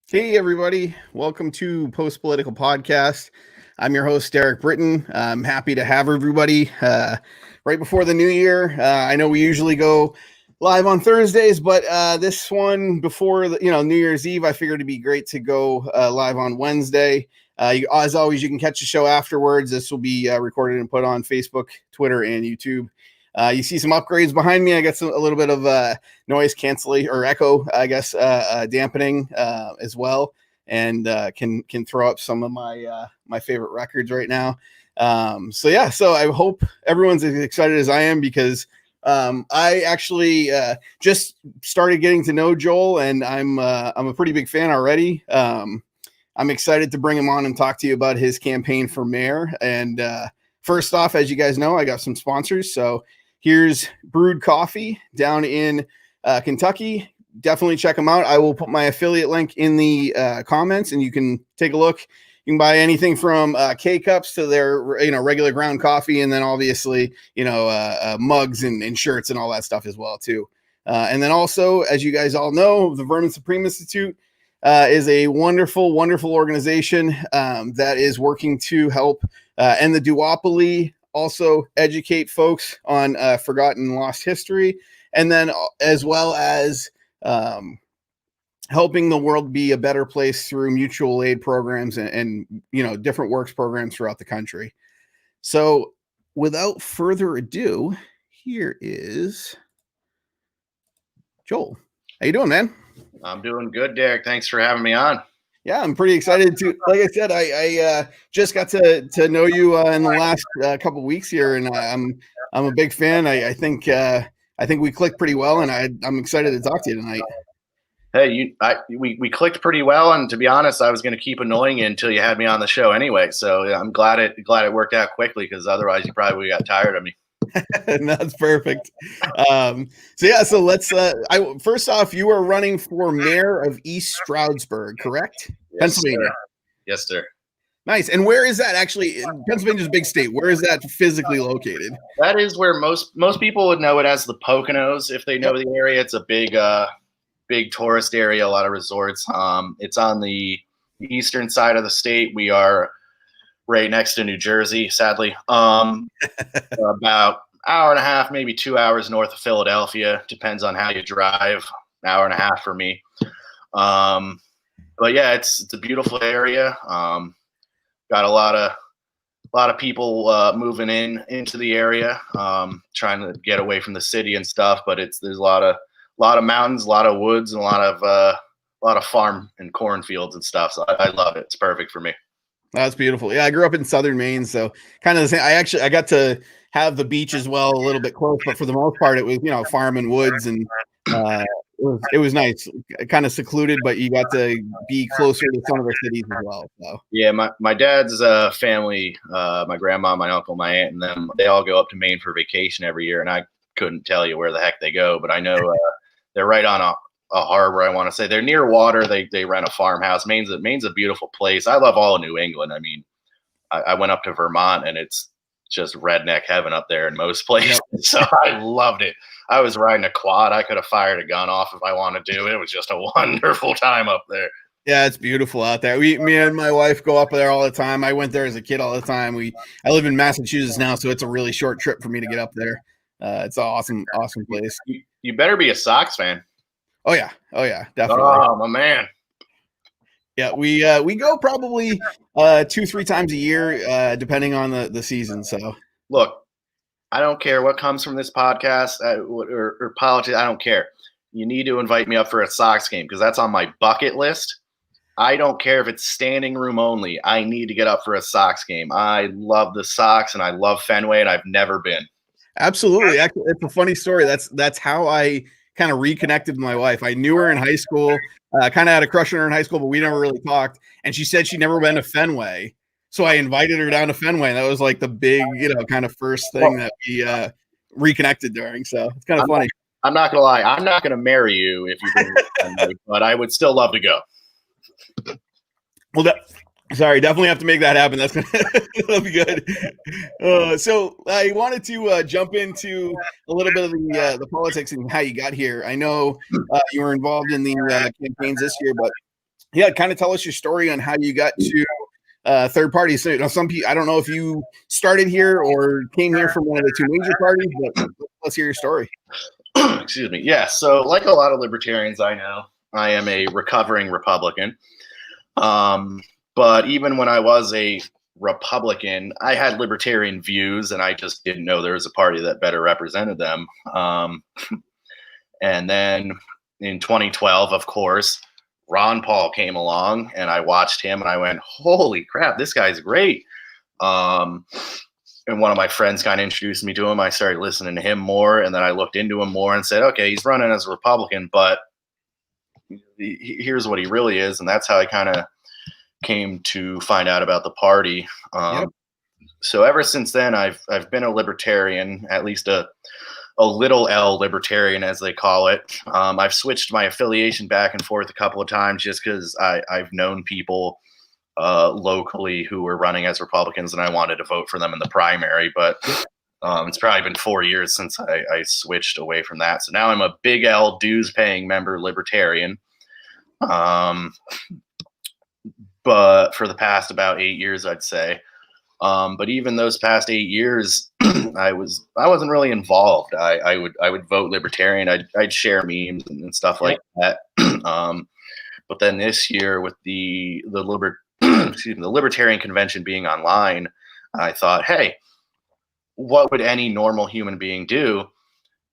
Hey, everybody. Welcome to Post Political Podcast. I'm your host, Derek Britton. I'm happy to have everybody right before the new year. I know we usually go live on Thursdays, but this one before New Year's Eve, I figured it'd be great to go live on Wednesday. As always, you can catch the show afterwards. This will be recorded and put on Facebook, Twitter, and YouTube. You see some upgrades behind me. I got a little bit of noise canceling or echo, I guess, dampening as well, and can throw up some of my favorite records right now. So I hope everyone's as excited as I am because I actually just started getting to know Joel, and I'm a pretty big fan already. I'm excited to bring him on and talk to you about his campaign for mayor. And first off, as you guys know, I got some sponsors. So here's Brewed Coffee down in Kentucky. Definitely check them out. I will put my affiliate link in the comments, and you can take a look. You can buy anything from K-cups to their regular ground coffee, and then obviously mugs and shirts and all that stuff as well too. And then also, as you guys all know, the Vermin Supreme Institute is a wonderful, wonderful organization that is working to help end the duopoly. Also educate folks on forgotten and lost history, and then as well as helping the world be a better place through mutual aid programs and different works programs throughout the country. So without further ado, here is Joel. How you doing, man? I'm doing good, Derek. Thanks for having me on. Yeah, I'm pretty excited to. Like I said, I just got to know you in the last couple of weeks here, and I'm a big fan. I think we clicked pretty well, and I'm excited to talk to you tonight. Hey, we clicked pretty well, and to be honest, I was going to keep annoying you until you had me on the show anyway. So I'm glad it worked out quickly, because otherwise you probably got tired of me. That's perfect. So let's. First off, you are running for mayor of East Stroudsburg, correct? Yes, Pennsylvania. Sir. Yes, sir. Nice. And where is that actually? Pennsylvania's a big state. Where is that physically located? That is where most people would know it as the Poconos if they know the area. It's a big tourist area, a lot of resorts. It's on the eastern side of the state. We are right next to New Jersey, sadly. About hour and a half, maybe 2 hours north of Philadelphia. Depends on how you drive. Hour and a half for me. But yeah, it's a beautiful area. Got a lot of people moving into the area, trying to get away from the city and stuff. But there's a lot of mountains, a lot of woods, and a lot of farm and cornfields and stuff. So I love it. It's perfect for me. That's beautiful. Yeah, I grew up in southern Maine, so kind of the same. I got to have the beach as well, a little bit close, but for the most part, it was farm and woods, and it was nice, kind of secluded, but you got to be closer to some of the cities as well. So yeah, my dad's family, my grandma, my uncle, my aunt, and them, they all go up to Maine for vacation every year, and I couldn't tell you where the heck they go, but I know they're right on a harbor. I want to say they're near water. They rent a farmhouse. Maine's a beautiful place. I love all of New England. I mean, I went up to Vermont, and it's just redneck heaven up there in most places. Yep. So I loved it. I was riding a quad. I could have fired a gun off if I wanted to. It was just a wonderful time up there. Yeah, it's beautiful out there. Me and my wife go up there all the time. I went there as a kid all the time. I live in Massachusetts now, so it's a really short trip for me to get up there. It's an awesome place. You better be a Sox fan. Oh yeah, definitely. Oh my man. Yeah, we go probably 2-3 times a year, depending on the season. So look, I don't care what comes from this podcast or politics. I don't care. You need to invite me up for a Sox game, because that's on my bucket list. I don't care if it's standing room only. I need to get up for a Sox game. I love the Sox, and I love Fenway, and I've never been. Absolutely. Actually, it's a funny story. That's how I kind of reconnected with my wife. I knew her in high school, kind of had a crush on her in high school, but we never really talked. And she said she'd never been to Fenway. So I invited her down to Fenway. That was like the big, kind of first thing that we reconnected during. So it's kind of funny. I'm not going to lie. I'm not going to marry you if you bring me to Fenway, but I would still love to go. Well, sorry, definitely have to make that happen. That'll be good. So I wanted to jump into a little bit of the politics and how you got here. I know you were involved in the campaigns this year, but Yeah, kind of tell us your story on how you got to third parties. So, some people, I don't know if you started here or came here from one of the two major parties, but let's hear your story. Excuse me. Yeah. So, like a lot of libertarians I know, I am a recovering Republican. But even when I was a Republican, I had libertarian views, and I just didn't know there was a party that better represented them. And then in 2012, of course, Ron Paul came along, and I watched him, and I went, "Holy crap, this guy's great!" And one of my friends kind of introduced me to him. I started listening to him more, and then I looked into him more and said, "Okay, he's running as a Republican, but here's what he really is." And that's how I kind of came to find out about the party. Yep. So ever since then, I've been a libertarian, at least a little L libertarian, as they call it. I've switched my affiliation back and forth a couple of times just because I've known people locally who were running as Republicans, and I wanted to vote for them in the primary. But it's probably been 4 years since I switched away from that. So now I'm a big L dues-paying member libertarian. But for the past about 8 years, I'd say. But even those past 8 years, I wasn't really involved. I would vote libertarian. I'd share memes and stuff like that. But then this year, with the libertarian convention being online, I thought, hey, what would any normal human being do?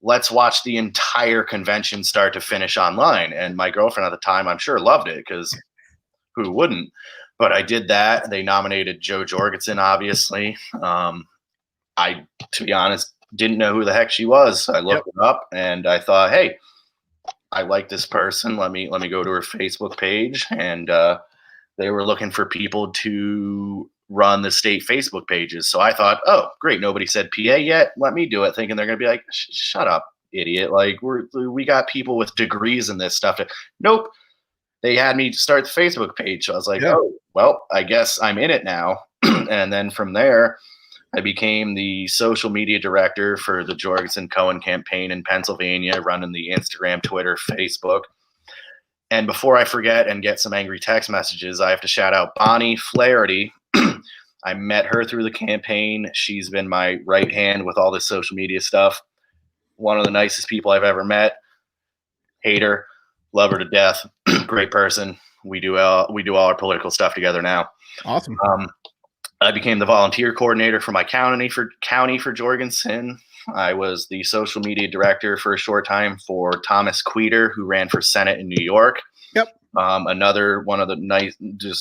Let's watch the entire convention start to finish online. And my girlfriend at the time, I'm sure, loved it, because who wouldn't? But I did that. They nominated Jo Jorgensen, obviously. I, to be honest, didn't know who the heck she was. I looked her up, and I thought, hey, I like this person. Let me go to her Facebook page. And they were looking for people to run the state Facebook pages. So I thought, oh, great, nobody said PA yet. Let me do it, thinking they're going to be like, shut up, idiot. Like, we got people with degrees in this stuff. Nope. They had me start the Facebook page. So I was like, oh, well, I guess I'm in it now. And then from there, I became the social media director for the Jorgensen-Cohen campaign in Pennsylvania, running the Instagram, Twitter, Facebook. And before I forget and get some angry text messages, I have to shout out Bonnie Flaherty. I met her through the campaign. She's been my right hand with all this social media stuff. One of the nicest people I've ever met. Hate her. Love her to death. Great person. We do all our political stuff together now. Awesome. I became the volunteer coordinator for my county for Jorgensen. I was the social media director for a short time for Thomas Queter, who ran for Senate in New York. Yep. Another one of the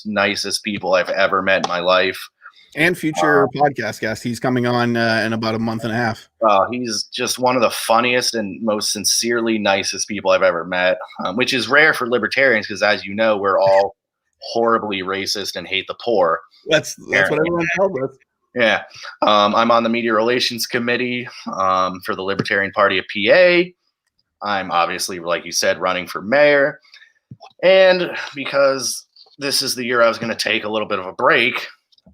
nicest people I've ever met in my life. And future podcast guest. He's coming on in about a month and a half. He's just one of the funniest and most sincerely nicest people I've ever met, which is rare for libertarians because, as you know, we're all horribly racist and hate the poor. That's what everyone tells us. Yeah. I'm on the media relations committee for the Libertarian Party of PA. I'm obviously, like you said, running for mayor. And because this is the year I was going to take a little bit of a break,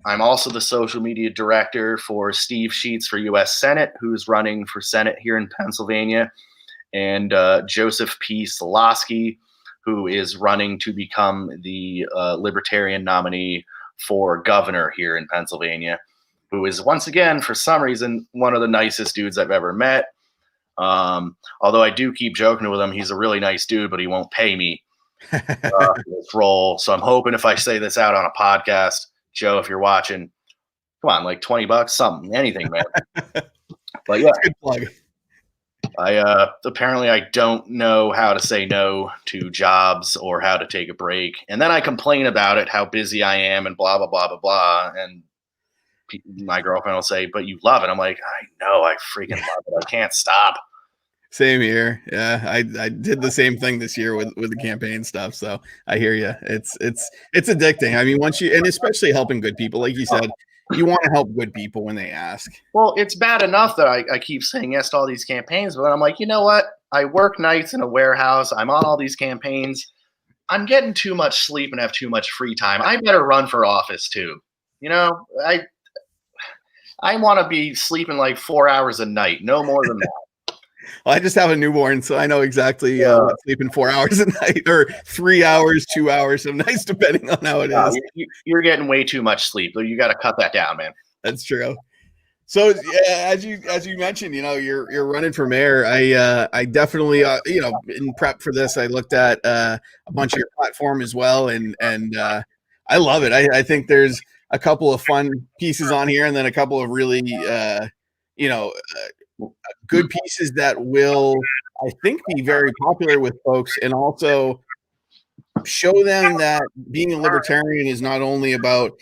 I'm also the social media director for Steve Sheets for U.S. Senate, who's running for Senate here in Pennsylvania, and Joseph P. Solosky, who is running to become the Libertarian nominee for governor here in Pennsylvania, who is, once again, for some reason, one of the nicest dudes I've ever met. Although I do keep joking with him, he's a really nice dude, but he won't pay me for this role. So I'm hoping if I say this out on a podcast, Joe, if you're watching, come on, like $20, something, anything, man. But yeah, good plug. Apparently I don't know how to say no to jobs or how to take a break. And then I complain about it, how busy I am and blah, blah, blah, blah, blah. And my girlfriend will say, but you love it. I'm like, I know, I freaking love it. I can't stop. Same here. Yeah, I did the same thing this year with the campaign stuff. So I hear you. It's addicting. I mean, once you, and especially helping good people, like you said, you want to help good people when they ask. Well, it's bad enough that I keep saying yes to all these campaigns, but I'm like, you know what? I work nights in a warehouse. I'm on all these campaigns. I'm getting too much sleep and have too much free time. I better run for office too. You know, I want to be sleeping like 4 hours a night, no more than that. Well, I just have a newborn, so I know exactly what sleeping 4 hours a night or 3 hours, 2 hours some nights, depending on how it is. You're getting way too much sleep. You got to cut that down, man. That's true. So as you mentioned, you're running for mayor. I definitely in prep for this, I looked at a bunch of your platform as well, and I love it. I think there's a couple of fun pieces on here, and then a couple of really good pieces that will, I think, be very popular with folks, and also show them that being a libertarian is not only about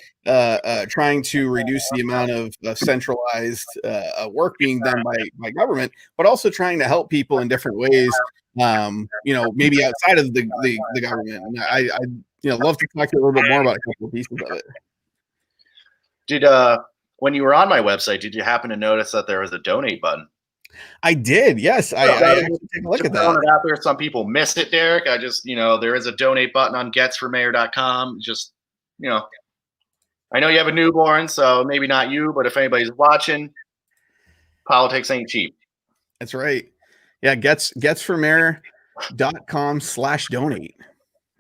trying to reduce the amount of centralized work being done by government, but also trying to help people in different ways, maybe outside of the government. And I love to talk to you a little bit more about a couple of pieces of it. Did when you were on my website, did you happen to notice that there was a donate button? I did. Yes. I actually take a look at that. Out there. Some people missed it, Derek. I just, there is a donate button on getsformayor.com. Just, I know you have a newborn, so maybe not you, but if anybody's watching, politics ain't cheap. That's right. Yeah. Getsformayor.com/donate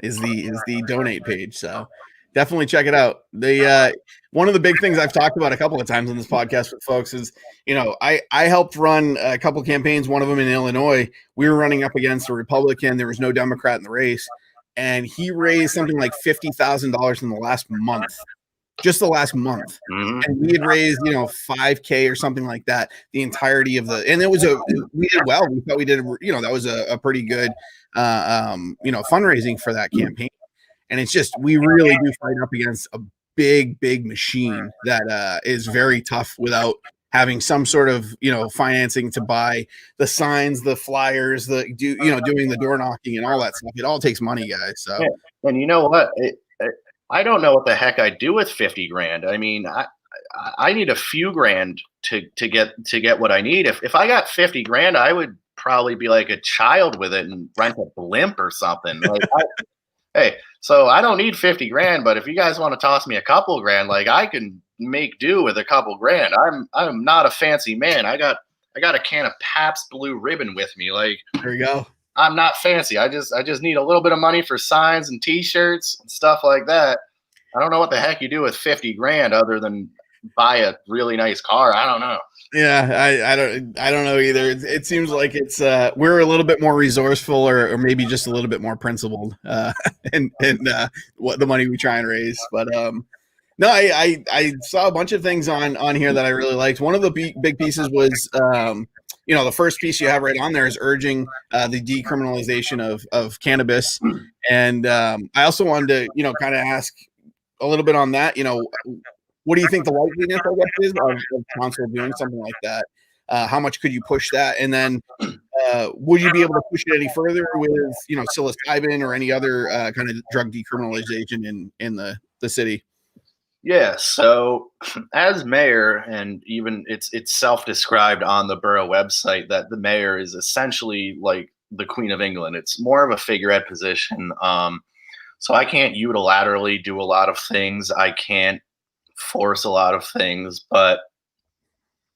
is the donate page. So definitely check it out. One of the big things I've talked about a couple of times on this podcast with folks is, I helped run a couple of campaigns, one of them in Illinois. We were running up against a Republican. There was no Democrat in the race. And he raised something like $50,000 in the last month, just the last month. Mm-hmm. And we had raised, $5,000 or something like that, the entirety of and we did well. We thought we did, that was a pretty good, fundraising for that campaign. And it's just, we really do fight up against a big machine that is very tough without having some sort of, financing to buy the signs, the flyers, doing the door knocking and all that stuff. It all takes money, guys. So, yeah. And you know what? I don't know what the heck I'd do with 50 grand. I mean, I need a few grand to get what I need. If I got 50 grand, I would probably be like a child with it and rent a blimp or something. Like, hey, so I don't need 50 grand, but if you guys want to toss me a couple grand, like I can make do with a couple grand. I'm not a fancy man. I got a can of Pabst Blue Ribbon with me. Like, there you go. I'm not fancy. I just need a little bit of money for signs and T-shirts and stuff like that. I don't know what the heck you do with 50 grand other than buy a really nice car. I don't know. Yeah, I don't know either. It seems like it's we're a little bit more resourceful, or maybe just a little bit more principled, and what the money we try and raise. But no, I saw a bunch of things on here that I really liked. One of the big pieces was the first piece you have right on there is urging the decriminalization of cannabis, and I also wanted to kind of ask a little bit on that. What do you think the likeliness, I guess, is of council doing something like that? How much could you push that? And then would you be able to push it any further with, psilocybin or any other kind of drug decriminalization in the city? Yeah. So as mayor, and even it's self-described on the borough website that the mayor is essentially like the Queen of England. It's more of a figurehead position. So I can't unilaterally do a lot of things. I can't force a lot of things, but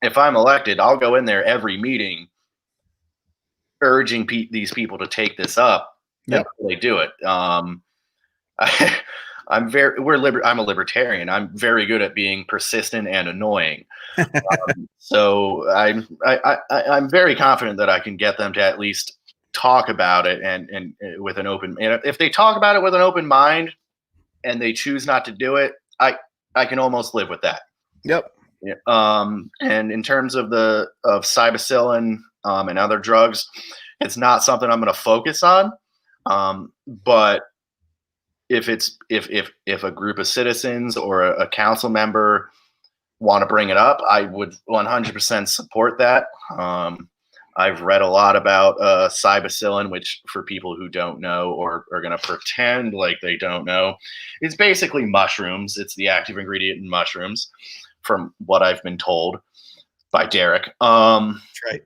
if I'm elected, I'll go in there every meeting urging these people to take this up. Yep. Until they do it. I'm a libertarian. I'm very good at being persistent and annoying. So I'm very confident that I can get them to at least talk about it and with an open, and if they talk about it with an open mind and they choose not to do it, I can almost live with that. Yep. And in terms of psilocybin and other drugs, it's not something I'm going to focus on. But if a group of citizens or a council member want to bring it up, I would 100% support that. I've read a lot about psilocybin, which for people who don't know or are going to pretend like they don't know, it's basically mushrooms. It's the active ingredient in mushrooms, from what I've been told by Derek. That's right.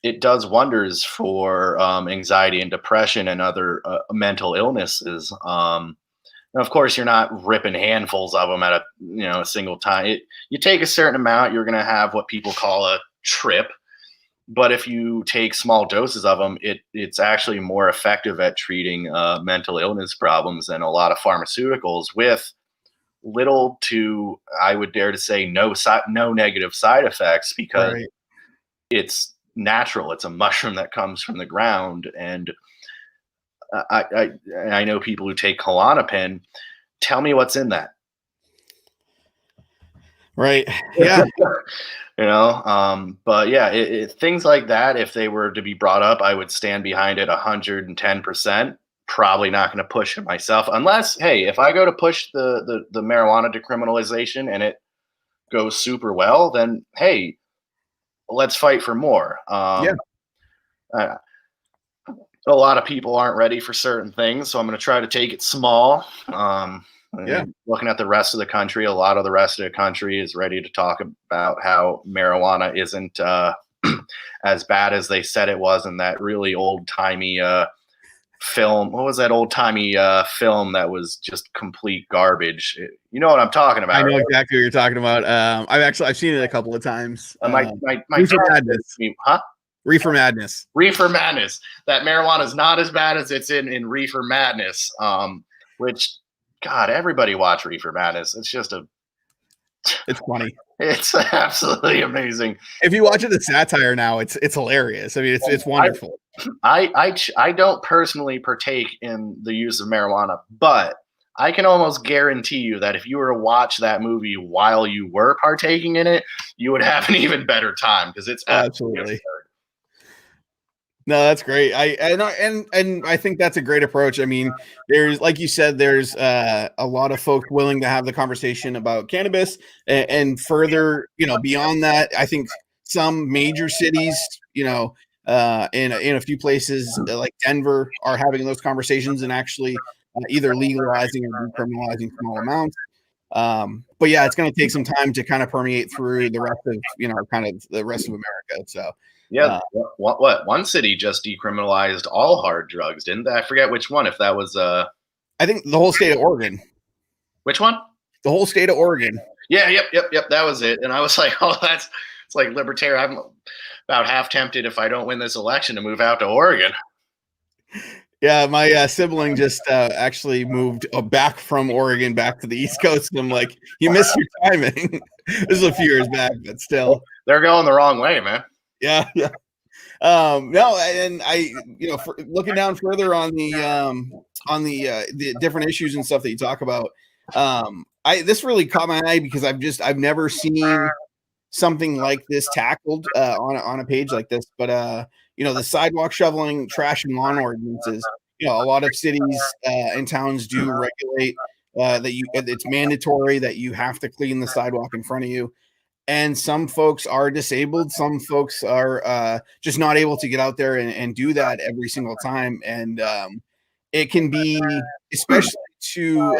It does wonders for anxiety and depression and other mental illnesses. And of course, you're not ripping handfuls of them at a single time. You take a certain amount, you're going to have what people call a trip, But if you take small doses of them, it's actually more effective at treating mental illness problems than a lot of pharmaceuticals with little to, I would dare to say, no negative side effects, because Right. it's natural. It's a mushroom that comes from the ground. And I know people who take Klonopin. Tell me what's in that. Right. Yeah. But yeah, things like that, if they were to be brought up, I would stand behind it 110%. Probably not going to push it myself, unless, hey, if I go to push the marijuana decriminalization and it goes super well, then hey, let's fight for more. Yeah. A lot of people aren't ready for certain things, so I'm going to try to take it small. Yeah. Looking at the rest of the country, a lot of the rest of the country is ready to talk about how marijuana isn't as bad as they said it was in that really old-timey film. What was that old-timey film that was just complete garbage? You know what I'm talking about. I know right? exactly what you're talking about. I've seen it a couple of times. My Reefer dad Madness. says to me, huh? Reefer Madness. Reefer Madness. That marijuana is not as bad as it's in Reefer Madness. Which, God, everybody watch Reefer Madness. It's funny. It's absolutely amazing. If you watch it, the satire now, it's hilarious. I mean, it's wonderful. I don't personally partake in the use of marijuana, but I can almost guarantee you that if you were to watch that movie while you were partaking in it, you would have an even better time, because it's absolutely absurd. No, that's great. I think that's a great approach. I mean, there's, like you said, there's a lot of folks willing to have the conversation about cannabis, and further, beyond that. I think some major cities, in a few places like Denver, are having those conversations and actually either legalizing or decriminalizing small amounts. But yeah, it's going to take some time to kind of permeate through the rest of, kind of the rest of America. So. Yeah, what one city just decriminalized all hard drugs, didn't they? I forget which one. If that was I think the whole state of Oregon. Which one? The whole state of Oregon. Yeah, yep. That was it. And I was like, it's like libertarian. I'm about half tempted, if I don't win this election, to move out to Oregon. Yeah, my sibling just actually moved back from Oregon back to the East Coast. And I'm like, you missed your timing. This is a few years back, but still. They're going the wrong way, man. Yeah. No, and I, looking down further on the different issues and stuff that you talk about, this really caught my eye because I've never seen something like this tackled on a page like this. But the sidewalk shoveling, trash, and lawn ordinances. A lot of cities and towns do regulate that it's mandatory that you have to clean the sidewalk in front of you. And some folks are disabled. Some folks are just not able to get out there and do that every single time. And it can be, especially to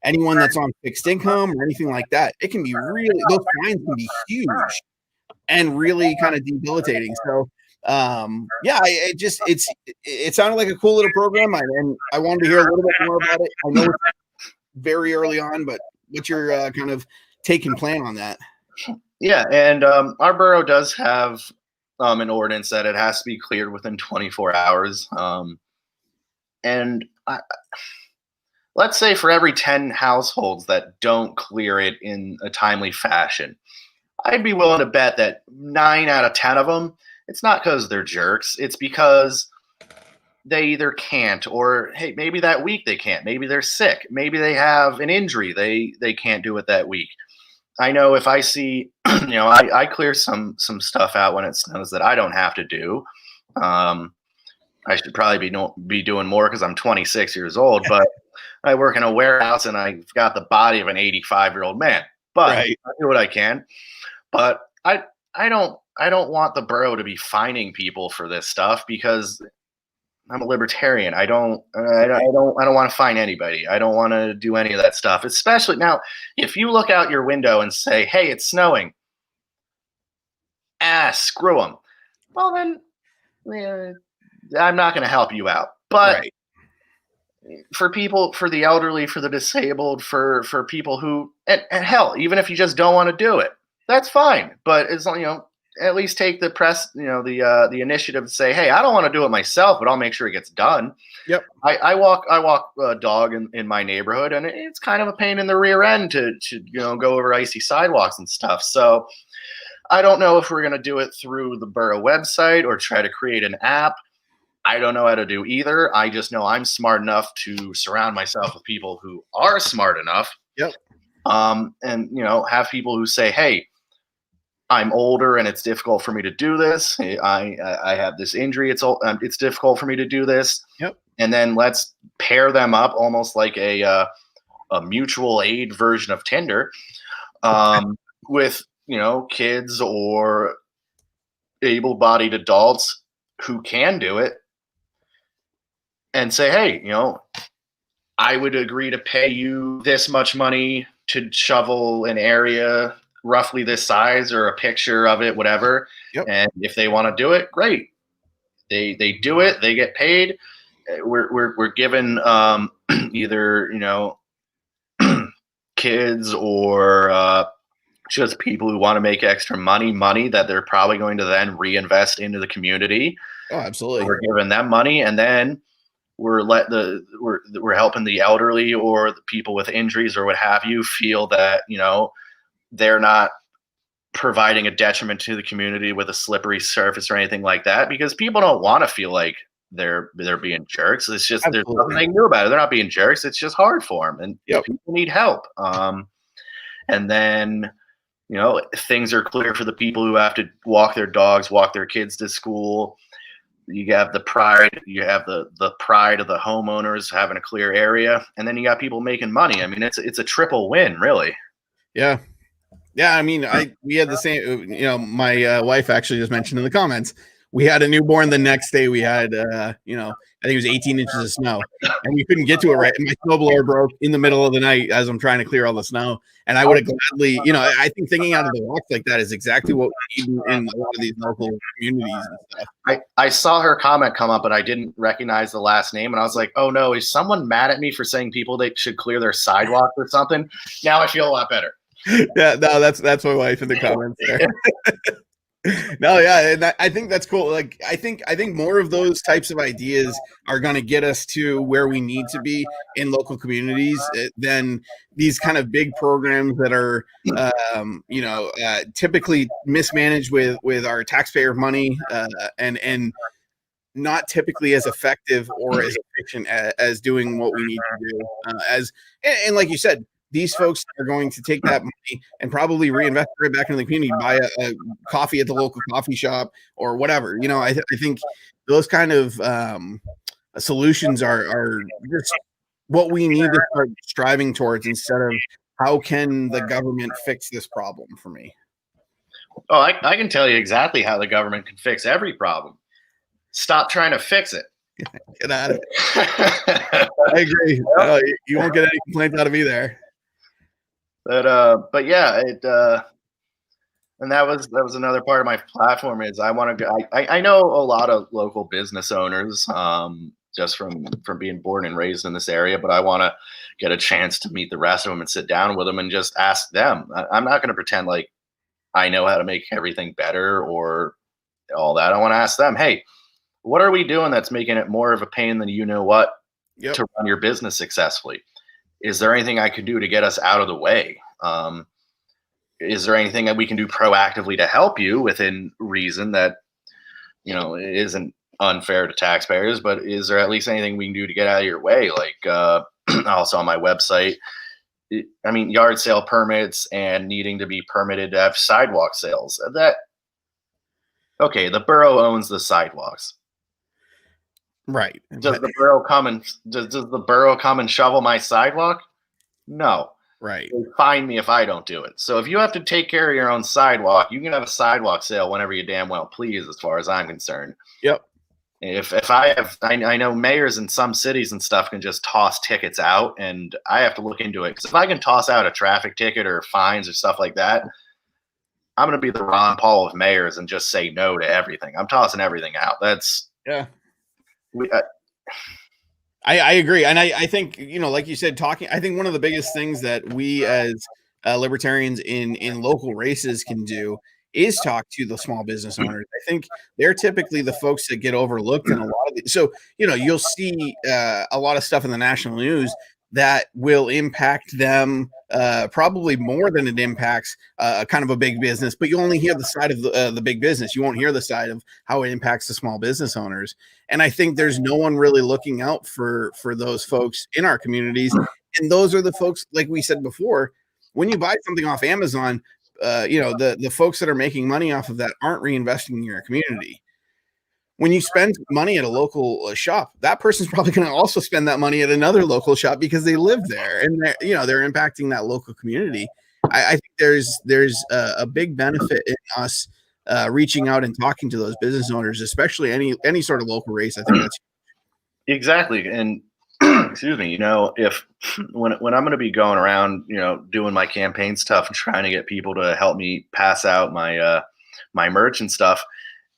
anyone that's on fixed income or anything like that, it can be those fines can be huge and really kind of debilitating. So, it sounded like a cool little program. And I wanted to hear a little bit more about it. I know it's very early on, but what's your kind of take and plan on that? Yeah, and our borough does have an ordinance that it has to be cleared within 24 hours. Let's say for every 10 households that don't clear it in a timely fashion, I'd be willing to bet that 9 out of 10 of them, it's not because they're jerks. It's because they either can't, or, hey, maybe that week they can't. Maybe they're sick. Maybe they have an injury. They can't do it that week. I know if I see, I clear some stuff out when it snows that I don't have to do. I should probably be doing more because I'm 26 years old, but I work in a warehouse and I've got the body of an 85-year-old man. But Right. I do what I can. But I don't want the borough to be fining people for this stuff, because I'm a libertarian. I don't want to fine anybody. I don't want to do any of that stuff. Especially now, if you look out your window and say, "Hey, it's snowing," screw them. Well, then I'm not going to help you out. But Right. for people, for the elderly, for the disabled, for people who, and hell, even if you just don't want to do it, that's fine. But it's at least take the the initiative to say, hey, I don't want to do it myself, but I'll make sure it gets done. Yep. I walk a dog in my neighborhood, and it's kind of a pain in the rear end to go over icy sidewalks and stuff. So I don't know if we're going to do it through the borough website or try to create an app. I don't know how to do either. I just know I'm smart enough to surround myself with people who are smart enough. Yep. And have people who say, hey, I'm older and it's difficult for me to do this. I have this injury. It's difficult for me to do this. Yep. And then let's pair them up almost like a mutual aid version of Tinder, with kids or able-bodied adults who can do it, and say, hey, I would agree to pay you this much money to shovel an area roughly this size, or a picture of it, whatever. Yep. And if they want to do it, great. They do it. They get paid. We're given either kids or just people who want to make extra money that they're probably going to then reinvest into the community. Oh, absolutely. We're giving them money, and then we're helping the elderly or the people with injuries or what have you feel that they're not providing a detriment to the community with a slippery surface or anything like that, because people don't want to feel like they're being jerks. It's just there's nothing new about it. They're not being jerks. It's just hard for them, and people need help. And then things are clear for the people who have to walk their dogs, walk their kids to school. You have the pride. You have the pride of the homeowners having a clear area, and then you got people making money. I mean, it's a triple win, really. Yeah. Yeah. I mean, we had the same, my wife actually just mentioned in the comments, we had a newborn. The next day we had, I think it was 18 inches of snow, and we couldn't get to it right. And my snowblower broke in the middle of the night as I'm trying to clear all the snow. And I would have gladly, I think thinking out of the box like that is exactly what we need in a lot of these local communities and stuff. I saw her comment come up, but I didn't recognize the last name. And I was like, oh no, is someone mad at me for saying people they should clear their sidewalk or something? Now I feel a lot better. Yeah, no, that's my wife in the comments there. No, yeah, and I think that's cool. Like, I think more of those types of ideas are going to get us to where we need to be in local communities than these kind of big programs that are, typically mismanaged with our taxpayer money and not typically as effective or as efficient as doing what we need to do. And like you said, these folks are going to take that money and probably reinvest it right back into the community, buy a coffee at the local coffee shop or whatever. I think those kind of solutions are just what we need to start striving towards, instead of how can the government fix this problem for me. Oh, I can tell you exactly how the government can fix every problem. Stop trying to fix it. Get out of it. I agree. You won't get any complaints out of me there. But yeah, and that was another part of my platform is I want to go. I know a lot of local business owners, just from being born and raised in this area, but I want to get a chance to meet the rest of them and sit down with them and just ask them. I'm not going to pretend like I know how to make everything better or all that. I want to ask them, hey, what are we doing that's making it more of a pain than to run your business successfully? Is there anything I could do to get us out of the way? Is there anything that we can do proactively to help you within reason that, isn't unfair to taxpayers, but is there at least anything we can do to get out of your way? Like, also on my website, yard sale permits and needing to be permitted to have sidewalk sales. Okay, the borough owns the sidewalks. Right. Does the borough come and shovel my sidewalk? No. Right. They fine me if I don't do it. So if you have to take care of your own sidewalk, you can have a sidewalk sale whenever you damn well please, as far as I'm concerned. Yep. I know mayors in some cities and stuff can just toss tickets out, and I have to look into it, because if I can toss out a traffic ticket or fines or stuff like that, I'm going to be the Ron Paul of mayors and just say no to everything. I'm tossing everything out. Yeah. I agree. And I think, like you said, I think one of the biggest things that we as libertarians in local races can do is talk to the small business owners. I think they're typically the folks that get overlooked in a lot of so you'll see a lot of stuff in the national news that will impact them probably more than it impacts kind of a big business, but you only hear the side of the big business. You won't hear the side of how it impacts the small business owners. And I think there's no one really looking out for those folks in our communities. And those are the folks, like we said before, when you buy something off Amazon, the folks that are making money off of that aren't reinvesting in your community. When you spend money at a local shop, that person's probably going to also spend that money at another local shop because they live there and they're impacting that local community. I think there's a big benefit in us reaching out and talking to those business owners, especially any sort of local race. I think that's exactly. And excuse me, if when I'm going to be going around, doing my campaign stuff and trying to get people to help me pass out my my merch and stuff,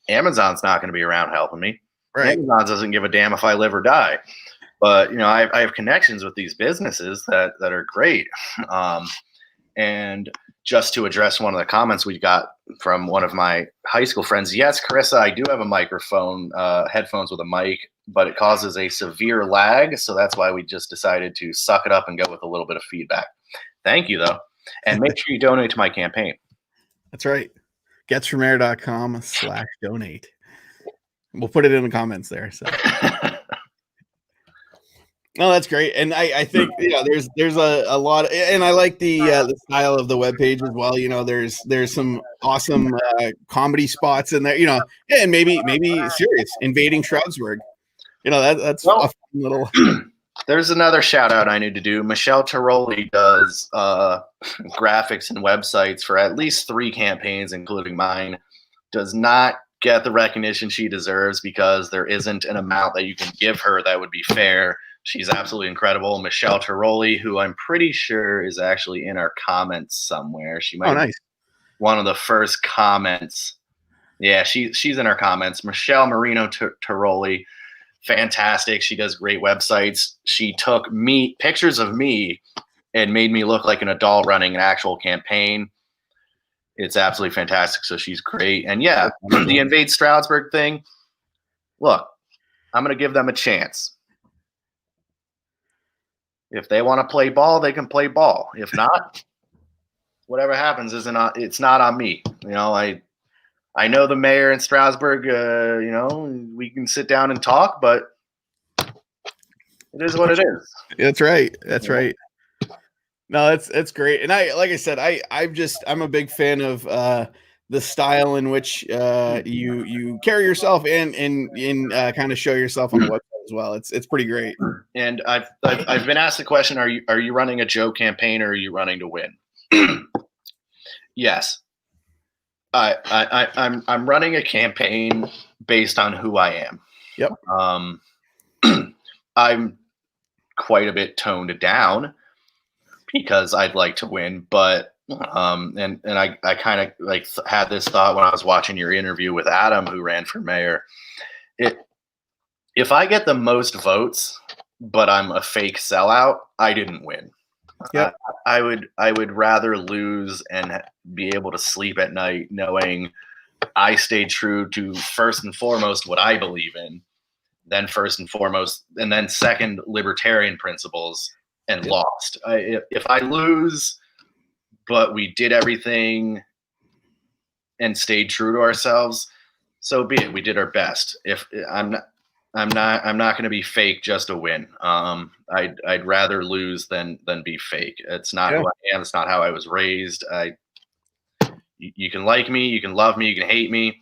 Amazon's not going to be around helping me. Right. Amazon doesn't give a damn if I live or die. But I have connections with these businesses that are great. And just to address one of the comments we got from one of my high school friends, yes, Carissa, I do have a microphone, headphones with a mic, but it causes a severe lag. So that's why we just decided to suck it up and go with a little bit of feedback. Thank you, though. And make sure you donate to my campaign. That's right. getsformayor.com/donate. We'll put it in the comments there. So. No, that's great. And I think, there's a lot and I like the style of the webpage as well. There's some awesome comedy spots in there, and maybe serious invading Stroudsburg. That's a fun little. There's another shout out I need to do. Michelle Tiroli does graphics and websites for at least 3 campaigns, including mine. Does not get the recognition she deserves because there isn't an amount that you can give her that would be fair. She's absolutely incredible. Michelle Tiroli, who I'm pretty sure is actually in our comments somewhere. She might be one of the first comments. Yeah, she's in our comments. Michelle Marino Tiroli. Fantastic. She does great websites. She took pictures of me and made me look like an adult running an actual campaign. It's absolutely fantastic. So she's great. And yeah, the Invade Stroudsburg thing. Look, I'm going to give them a chance. If they want to play ball, they can play ball. If not, whatever happens it's not on me. I know the mayor in Stroudsburg, we can sit down and talk, but it is what it is. That's right. That's right. No, that's great. And like I said, I'm a big fan of the style in which you carry yourself and kind of show yourself on the website as well. It's pretty great. And I've been asked the question, are you running a joke campaign or are you running to win? Yes. I'm running a campaign based on who I am. Yep. I'm quite a bit toned down because I'd like to win, but and I kind of had this thought when I was watching your interview with Adam, who ran for mayor. If I get the most votes, but I'm a fake sellout, I didn't win. Yep. I would rather lose and be able to sleep at night knowing I stayed true to first and foremost what I believe in, then first and foremost, and then second libertarian principles, and lost. If I lose, but we did everything and stayed true to ourselves, so be it. We did our best. If I'm not going to be fake just to win. I'd rather lose than be fake. It's not who I am. It's not how I was raised. You can like me, you can love me, you can hate me.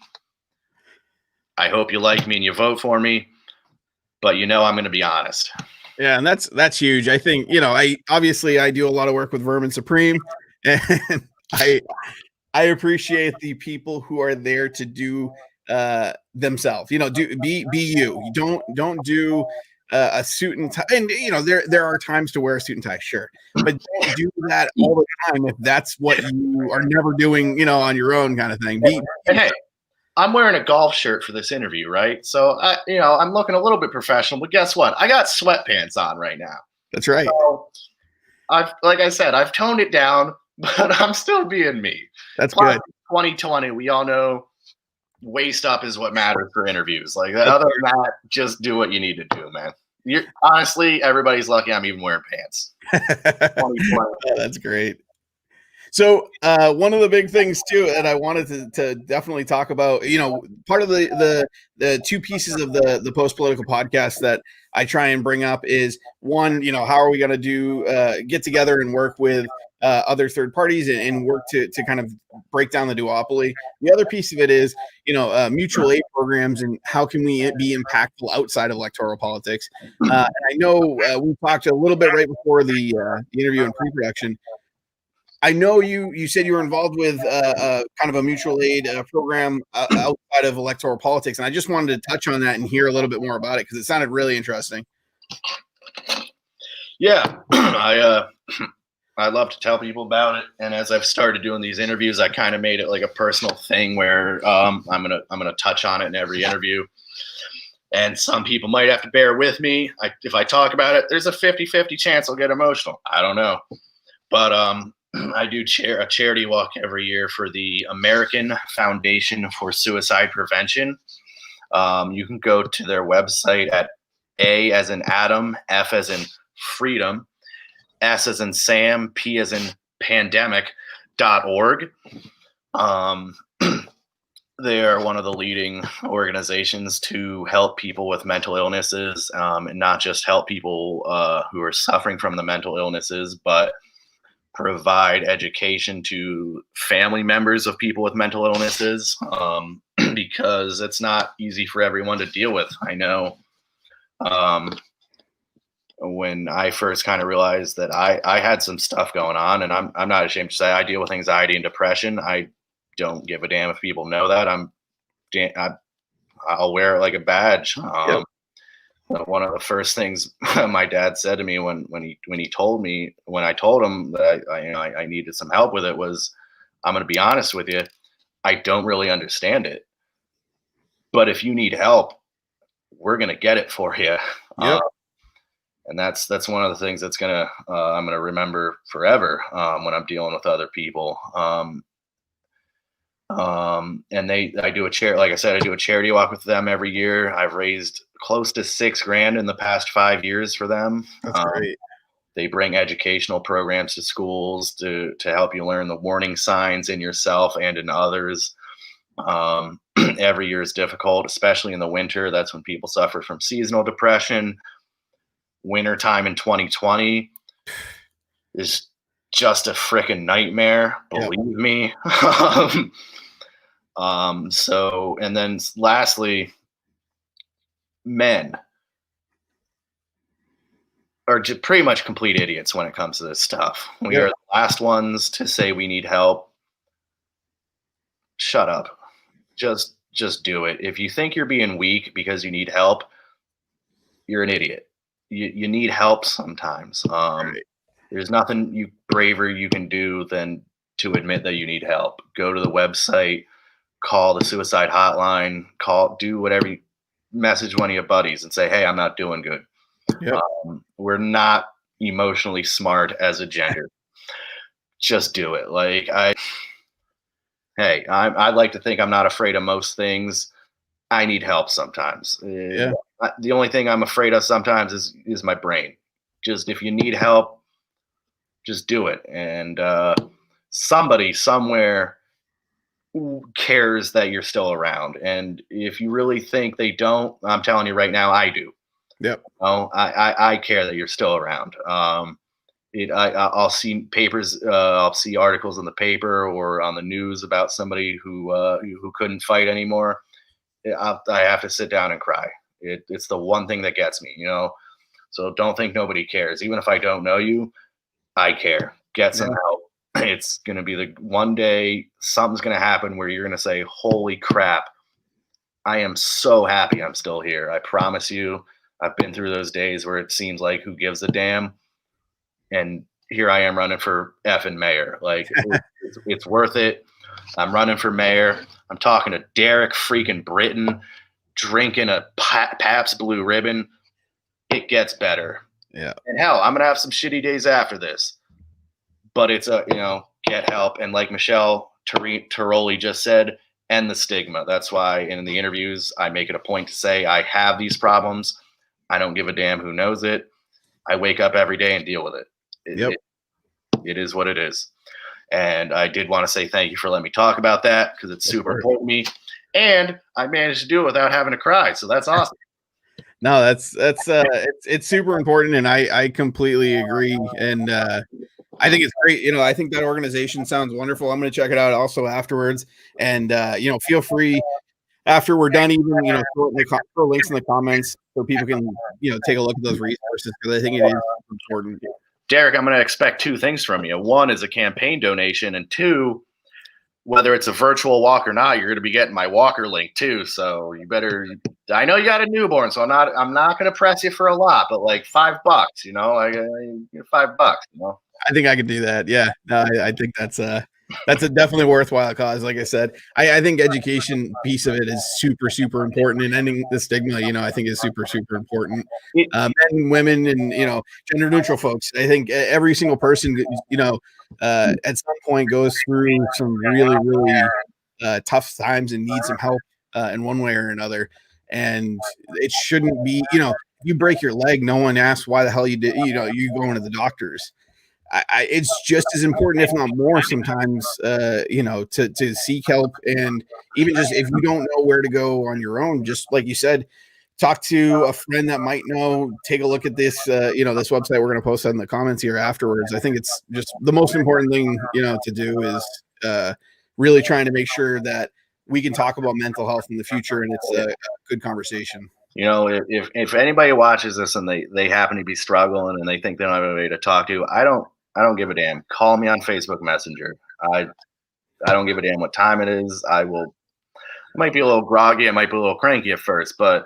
I hope you like me and you vote for me, but I'm going to be honest. Yeah, and that's huge. I think I do a lot of work with Vermin Supreme, and I appreciate the people who are there to do themselves. Be you. Don't do a suit and tie. And there are times to wear a suit and tie, sure, but don't do that all the time if that's what you are never doing. On your own, kind of thing. Hey, I'm wearing a golf shirt for this interview, right? So I'm looking a little bit professional, but guess what? I got sweatpants on right now. That's right. So like I said, I've toned it down, but I'm still being me. That's good. 2020, we all know waist up is what matters for interviews. Like other than that, just do what you need to do, man. Honestly, everybody's lucky I'm even wearing pants. That's great. So one of the big things too, and I wanted to definitely talk about, part of the two pieces of the Post Political podcast that I try and bring up is one, how are we going to get together and work with other third parties and work to kind of break down the duopoly. The other piece of it is, mutual aid programs and how can we be impactful outside of electoral politics. And I know we talked a little bit right before the interview and pre-production. I know you said you were involved with kind of a mutual aid program outside of electoral politics, and I just wanted to touch on that and hear a little bit more about it because it sounded really interesting. Yeah, I love to tell people about it, and as I've started doing these interviews, I kind of made it like a personal thing where I'm gonna touch on it in every interview. And some people might have to bear with me. If I talk about it, there's a 50-50 chance I'll get emotional. I don't know, but I do a charity walk every year for the American Foundation for Suicide Prevention. You can go to their website at A as in Adam, F as in Freedom, S as in Sam, P as in pandemic.org. They are one of the leading organizations to help people with mental illnesses, and not just help people who are suffering from the mental illnesses, but provide education to family members of people with mental illnesses, because it's not easy for everyone to deal with. I know when I first kind of realized that I had some stuff going on, and I'm not ashamed to say I deal with anxiety and depression. I don't give a damn if people know that. I'll wear it like a badge. Yep. One of the first things my dad said to me when I told him that I needed some help with it was, I'm going to be honest with you, I don't really understand it, but if you need help, we're going to get it for you. Yep. And that's one of the things that's I'm gonna remember forever when I'm dealing with other people. And I do like I said, I do a charity walk with them every year. I've raised close to $6,000 in the past 5 years for them. That's great. They bring educational programs to schools to help you learn the warning signs in yourself and in others. Every year is difficult, especially in the winter. That's when people suffer from seasonal depression. Wintertime in 2020 is just a freaking nightmare, believe me. So, and then lastly, men are just pretty much complete idiots when it comes to this stuff. We are the last ones to say we need help. Shut up. Just do it. If you think you're being weak because you need help, you're an idiot. You need help sometimes. There's nothing braver you can do than to admit that you need help. Go to the website, call the suicide hotline, do whatever, message one of your buddies and say, hey, I'm not doing good. Yep. We're not emotionally smart as a gender. Just do it. Like I'd like to think I'm not afraid of most things. I need help sometimes. The only thing I'm afraid of sometimes is my brain. Just if you need help, just do it. And somebody somewhere cares that you're still around. And if you really think they don't, I'm telling you right now, I do. Yep. I care that you're still around. I'll see papers, I'll see articles in the paper or on the news about somebody who couldn't fight anymore. I have to sit down and cry. It's the one thing that gets me, So don't think nobody cares. Even if I don't know you, I care. Get some help. It's going to be the one day something's going to happen where you're going to say, holy crap, I am so happy I'm still here. I promise you, I've been through those days where it seems like who gives a damn. And here I am running for effing mayor. Like it's worth it. I'm running for mayor. I'm talking to Derek freaking Britton, drinking a Pabst Blue Ribbon. It gets better. Yeah. And hell, I'm going to have some shitty days after this. But it's get help. And like Michelle Tiroli just said, end the stigma. That's why in the interviews, I make it a point to say I have these problems. I don't give a damn who knows it. I wake up every day and deal with it. It is what it is. And I did want to say thank you for letting me talk about that because it's super important to me. And I managed to do it without having to cry. So that's awesome. No, it's super important. And I completely agree. And I think it's great. You know, I think that organization sounds wonderful. I'm going to check it out also afterwards. And, you know, feel free after we're done, even, you know, throw links in the comments so people can, you know, take a look at those resources because I think it is important. Derek, I'm going to expect two things from you. One is a campaign donation, and two, whether it's a virtual walk or not, you're going to be getting my walker link too. So you better. I know you got a newborn, so I'm not going to press you for a lot, but like $5, you know, like $5, you know. I think I could do that. Yeah, no, I think that's a definitely worthwhile cause. Like I said, I think education piece of it is super important, and ending the stigma, you know, I think is super important. Men and women and, you know, gender neutral folks. I think every single person, you know, at some point goes through some really tough times and needs some help in one way or another. And it shouldn't be, you know, you break your leg, no one asks why the hell you did, you know, you going to the doctors. It's just as important, if not more, sometimes, you know, to seek help. And even just if you don't know where to go on your own, just like you said, talk to a friend that might know, take a look at this, you know, this website we're going to post in the comments here afterwards. I think it's just the most important thing, you know, to do is really trying to make sure that we can talk about mental health in the future. And it's a good conversation. You know, if anybody watches this and they happen to be struggling and they think they don't have anybody to talk to, I don't give a damn. Call me on Facebook Messenger. I don't give a damn what time it is. I might be a little groggy. I might be a little cranky at first, but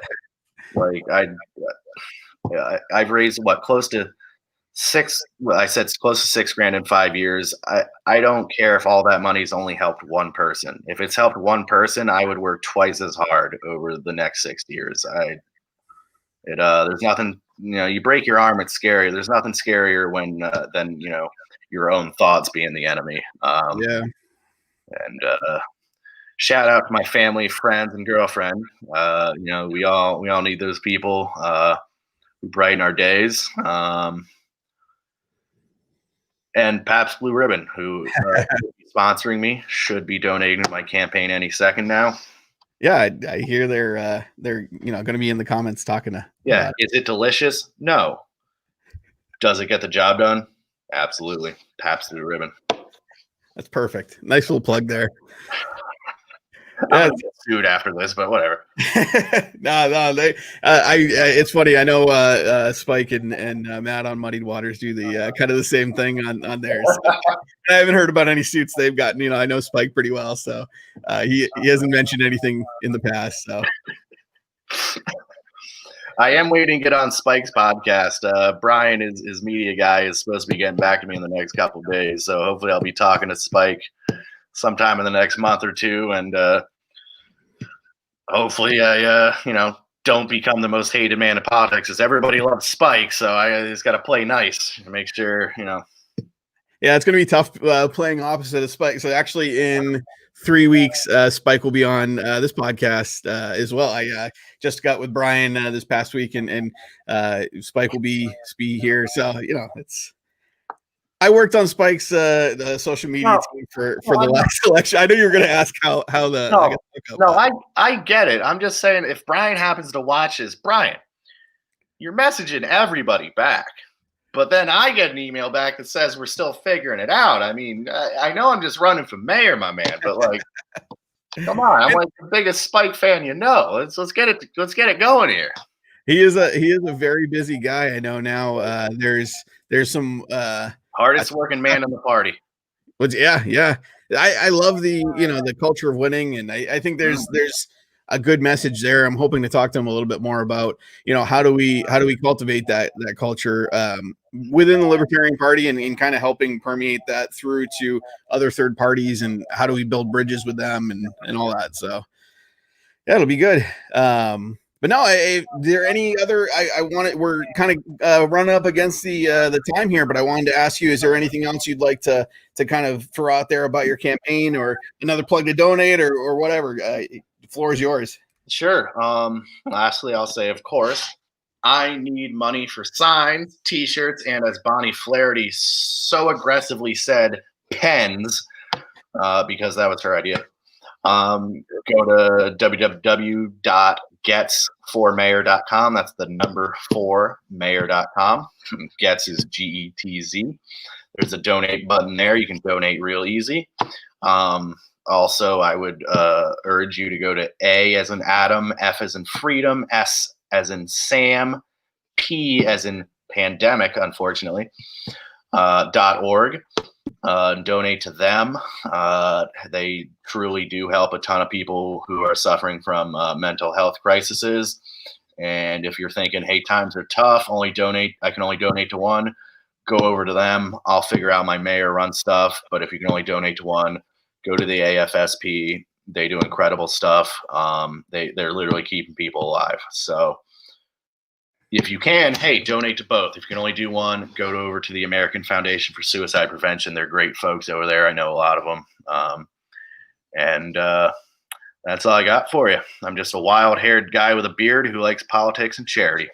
like I've raised close to $6,000 in 5 years. I don't care if all that money's only helped one person. If it's helped one person, I would work twice as hard over the next 6 years. There's nothing, you know, you break your arm, it's scary. There's nothing scarier than, you know, your own thoughts being the enemy. Yeah. And shout out to my family, friends, and girlfriend. You know, we all need those people who brighten our days. And Pabst Blue Ribbon, who is sponsoring me, should be donating to my campaign any second now. Yeah, I hear they're you know, going to be in the comments talking to. Yeah, is it delicious? No. Does it get the job done? Absolutely. Pabst Blue Ribbon. That's perfect. Nice little plug there. I'm gonna get sued after this, but whatever. No, they. It's funny. I know Spike and Matt on Muddied Waters do the kind of the same thing on theirs. I haven't heard about any suits they've gotten. You know, I know Spike pretty well, so he hasn't mentioned anything in the past. So I am waiting to get on Spike's podcast. Brian, his media guy, is supposed to be getting back to me in the next couple of days, so hopefully I'll be talking to Spike sometime in the next month or two, and hopefully I you know, don't become the most hated man in politics, because everybody loves Spike, so I just got to play nice to make sure, you know. Yeah, it's going to be tough playing opposite of Spike. So actually in 3 weeks, Spike will be on this podcast as well. I just got with Brian this past week, and Spike will be here. So, you know, I worked on Spike's the social media team for the last election. I know you were going to ask how the I get it. I'm just saying, if Brian happens to watch this, Brian, you're messaging everybody back, but then I get an email back that says we're still figuring it out. I mean, I know I'm just running for mayor, my man, but like, come on, I'm like the biggest Spike fan you know. Let's get it going here. He is a very busy guy. I know now. There's some hardest working man in the party. Yeah. I love the culture of winning, and I think there's a good message there. I'm hoping to talk to him a little bit more about, you know, how do we cultivate that culture within the Libertarian Party, and kind of helping permeate that through to other third parties, and how do we build bridges with them and all that. So yeah, it'll be good. But no, is there any other? I wanted. We're kind of running up against the time here, but I wanted to ask you: is there anything else you'd like to kind of throw out there about your campaign, or another plug to donate, or whatever? The floor is yours. Sure. Lastly, I'll say, of course, I need money for signs, T-shirts, and as Bonnie Flaherty so aggressively said, pens, because that was her idea. Go to www.getz4mayor.com. That's the number 4mayor.com. Getz is Getz. There's a donate button there. You can donate real easy. Also, I would urge you to go to A as in Adam, F as in freedom, S as in Sam, P as in pandemic, unfortunately, .org. Donate to them. They truly do help a ton of people who are suffering from mental health crises. And if you're thinking, hey, times are tough, I can only donate to one, go over to them. I'll figure out my mayor run stuff. But if you can only donate to one, go to the AFSP. They do incredible stuff. They're literally keeping people alive. So if you can, hey, donate to both. If you can only do one, go over to the American Foundation for Suicide Prevention. They're great folks over there. I know a lot of them. And that's all I got for you. I'm just a wild-haired guy with a beard who likes politics and charity.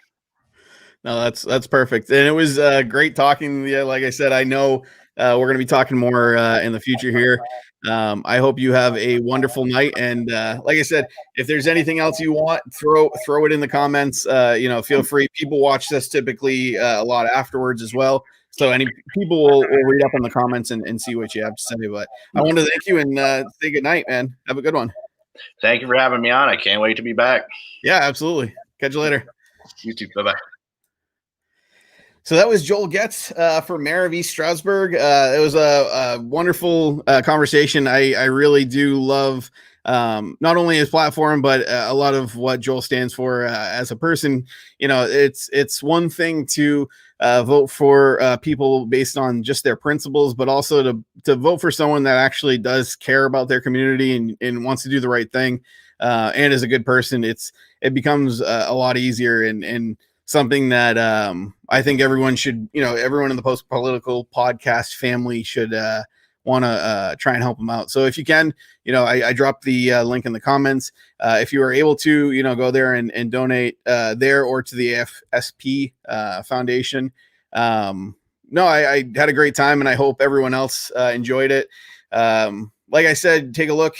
No, that's perfect. And it was great talking to you. Like I said, I know we're going to be talking more in the future here. I hope you have a wonderful night. And like I said, if there's anything else you want, throw it in the comments. Feel free. People watch this typically a lot afterwards as well. So any people will read up in the comments and see what you have to say. But I want to thank you and say good night, man. Have a good one. Thank you for having me on. I can't wait to be back. Yeah, absolutely. Catch you later. You too. Bye-bye. So that was Joel Getz for Mayor of East Stroudsburg. It was a wonderful conversation. I really do love not only his platform, but a lot of what Joel stands for as a person. It's one thing to vote for people based on just their principles, but also to vote for someone that actually does care about their community and wants to do the right thing and is a good person. It becomes a lot easier and something that I think everyone should, everyone in the Post Political podcast family should want to try and help them out. So if you can, I dropped the link in the comments. If you are able to, go there and donate there or to the AFSP Foundation. I had a great time and I hope everyone else enjoyed it. Like I said, take a look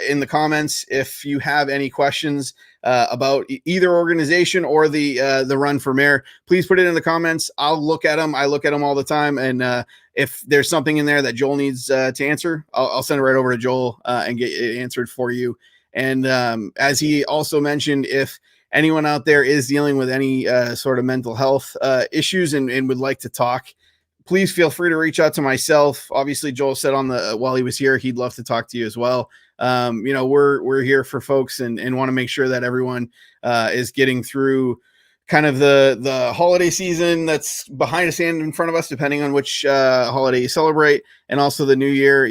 in the comments if you have any questions about either organization or the run for mayor. Please put it in the comments. I'll look at them. I look at them all the time, and if there's something in there that Joel needs to answer, I'll send it right over to Joel and get it answered for you. And as he also mentioned, if anyone out there is dealing with any sort of mental health issues and would like to talk, please feel free to reach out to myself. Obviously, Joel said while he was here, he'd love to talk to you as well. We're here for folks and want to make sure that everyone is getting through kind of the holiday season that's behind us and in front of us, depending on which holiday you celebrate, and also the new year.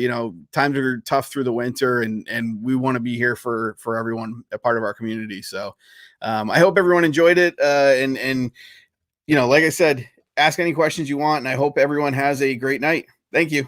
Times are tough through the winter, and we want to be here for everyone, a part of our community. So I hope everyone enjoyed it. And like I said, ask any questions you want, and I hope everyone has a great night. Thank you.